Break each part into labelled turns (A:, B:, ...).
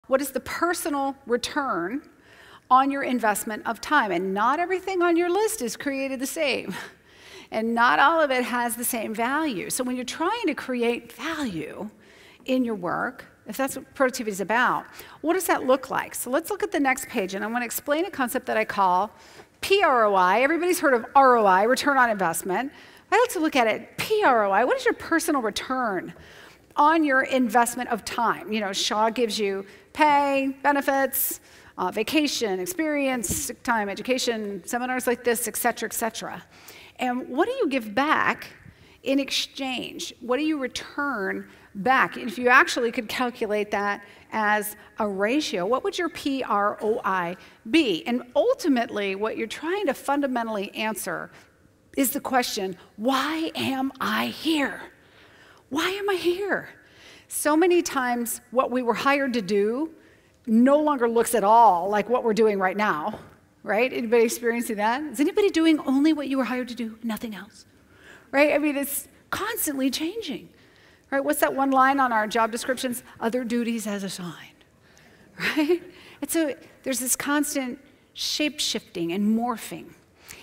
A: What is the personal return on your investment of time? And not everything on your list is created the same. And not all of it has the same value. So when you're trying to create value in your work, if that's what productivity is about, what does that look like? So let's look at the next page, and I want to explain a concept that I call PROI. Everybody's heard of ROI, return on investment. I like to look at it, PROI. What is your personal return on your investment of time? You know, Shaw gives you pay, benefits, vacation, experience, sick time, education, seminars like this, et cetera, et cetera. And what do you give back in exchange? What do you return back? If you actually could calculate that as a ratio, what would your PROI be? And ultimately, what you're trying to fundamentally answer is the question, why am I here? Why am I here? So many times what we were hired to do no longer looks at all like what we're doing right now, right? Anybody experiencing that? Is anybody doing only what you were hired to do, nothing else? Right? I mean, it's constantly changing, right? What's that one line on our job descriptions? Other duties as assigned, right? And so there's this constant shape-shifting and morphing.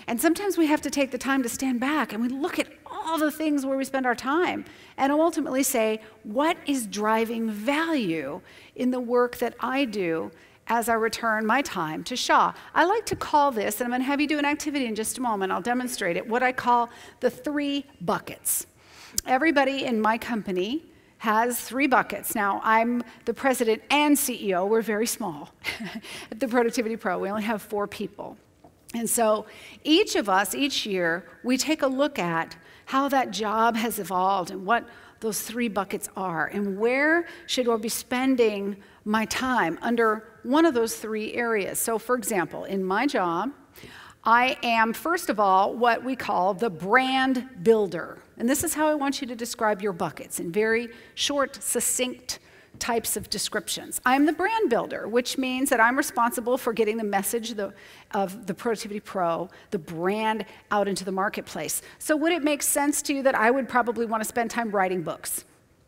A: And sometimes we have to take the time to stand back and we look at all the things where we spend our time and ultimately say, what is driving value in the work that I do as I return my time to Shaw? I like to call this, and I'm going to have you do an activity in just a moment, I'll demonstrate it, what I call the 3 buckets. Everybody in my company has 3 buckets. Now, I'm the president and CEO. We're very small at the Productivity Pro. We only have 4 people. And so each of us, each year, we take a look at how that job has evolved and what those 3 buckets are and where should I be spending my time under one of those 3 areas. So for example, in my job, I am, first of all, what we call the brand builder. And this is how I want you to describe your buckets in very short, succinct types of descriptions. I'm the brand builder, which means that I'm responsible for getting the message of the Productivity Pro, the brand, out into the marketplace. So would it make sense to you that I would probably want to spend time writing books? Is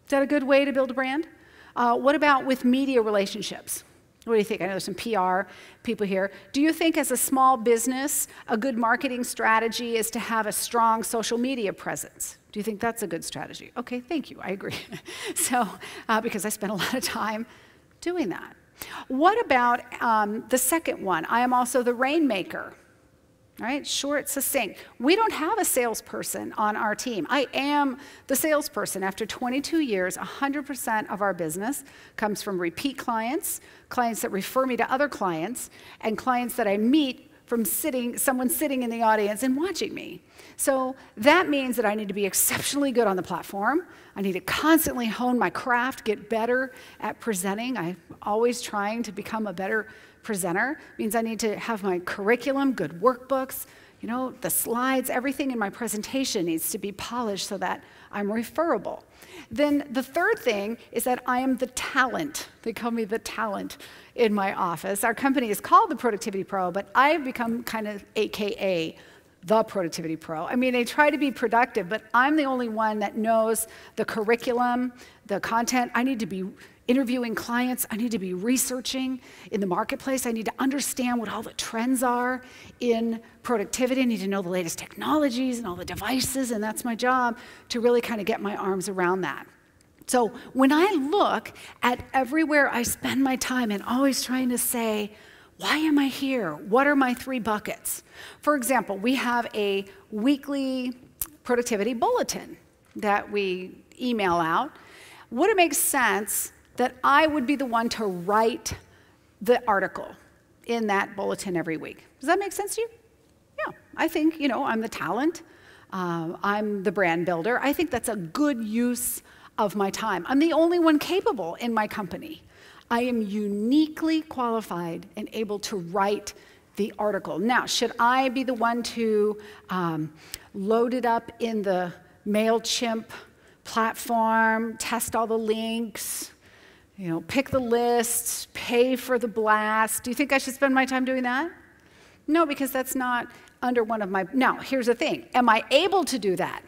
A: that a good way to build a brand? What about with media relationships? What do you think? I know there's some PR people here. Do you think as a small business, a good marketing strategy is to have a strong social media presence? Do you think that's a good strategy? Okay, thank you, I agree. So, because I spend a lot of time doing that. What about the second one? I am also the rainmaker. Right? Short, succinct. We don't have a salesperson on our team. I am the salesperson. After 22 years, 100% of our business comes from repeat clients, clients that refer me to other clients, and clients that I meet from someone sitting in the audience and watching me. So that means that I need to be exceptionally good on the platform. I need to constantly hone my craft, get better at presenting. I'm always trying to become a better presenter. It means I need to have my curriculum, good workbooks, you know, the slides, everything in my presentation needs to be polished so that I'm referable. Then the third thing is that I am the talent. They call me the talent in my office. Our company is called the Productivity Pro, but I've become kind of AKA the Productivity Pro. I mean, they try to be productive, but I'm the only one that knows the curriculum, the content. I need to be interviewing clients. I need to be researching in the marketplace. I need to understand what all the trends are in productivity. I need to know the latest technologies and all the devices, and that's my job to really kind of get my arms around that. So when I look at everywhere I spend my time and always trying to say, why am I here? What are my 3 buckets? For example, we have a weekly productivity bulletin that we email out. Would it make sense that I would be the one to write the article in that bulletin every week? Does that make sense to you? Yeah, I think, you know, I'm the talent. I'm the brand builder. I think that's a good use of my time. I'm the only one capable in my company. I am uniquely qualified and able to write the article. Now, should I be the one to load it up in the MailChimp platform, test all the links, you know, pick the lists, pay for the blast? Do you think I should spend my time doing that? No, because that's not under one of my... Now, here's the thing. Am I able to do that?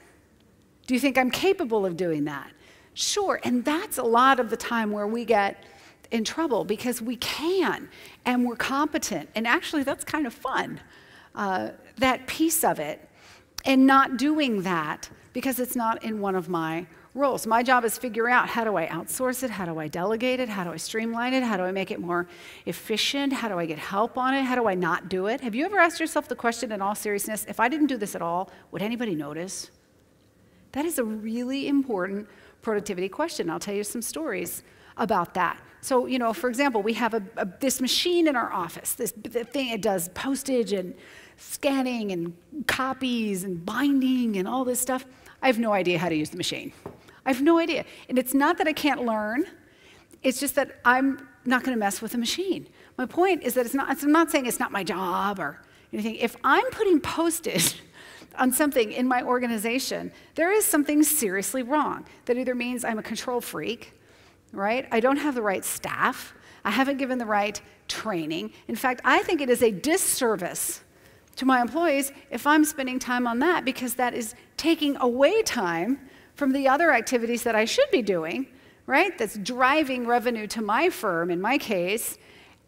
A: Do you think I'm capable of doing that? Sure, and that's a lot of the time where we get in trouble because we can and we're competent. And actually, that's kind of fun, that piece of it, and not doing that because it's not in one of my roles. My job is figuring out, how do I outsource it? How do I delegate it? How do I streamline it? How do I make it more efficient? How do I get help on it? How do I not do it? Have you ever asked yourself the question in all seriousness, if I didn't do this at all, would anybody notice? That is a really important productivity question. I'll tell you some stories about that. So, for example, we have this machine in our office, the thing, it does postage and scanning and copies and binding and all this stuff. I have no idea how to use the machine. I have no idea. And it's not that I can't learn, it's just that I'm not gonna mess with the machine. My point is that I'm not saying it's not my job or anything. If I'm putting postage on something in my organization, there is something seriously wrong. That either means I'm a control freak, right? I don't have the right staff. I haven't given the right training. In fact, I think it is a disservice to my employees if I'm spending time on that, because that is taking away time from the other activities that I should be doing, right? That's driving revenue to my firm, in my case,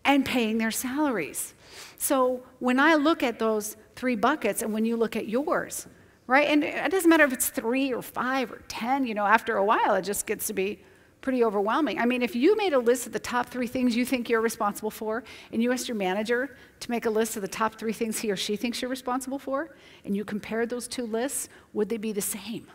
A: and paying their salaries. So when I look at those 3 buckets, and when you look at yours, right? And it doesn't matter if it's 3 or 5 or 10, after a while, it just gets to be pretty overwhelming. I mean, if you made a list of the top 3 things you think you're responsible for, and you asked your manager to make a list of the top 3 things he or she thinks you're responsible for, and you compared those 2 lists, would they be the same?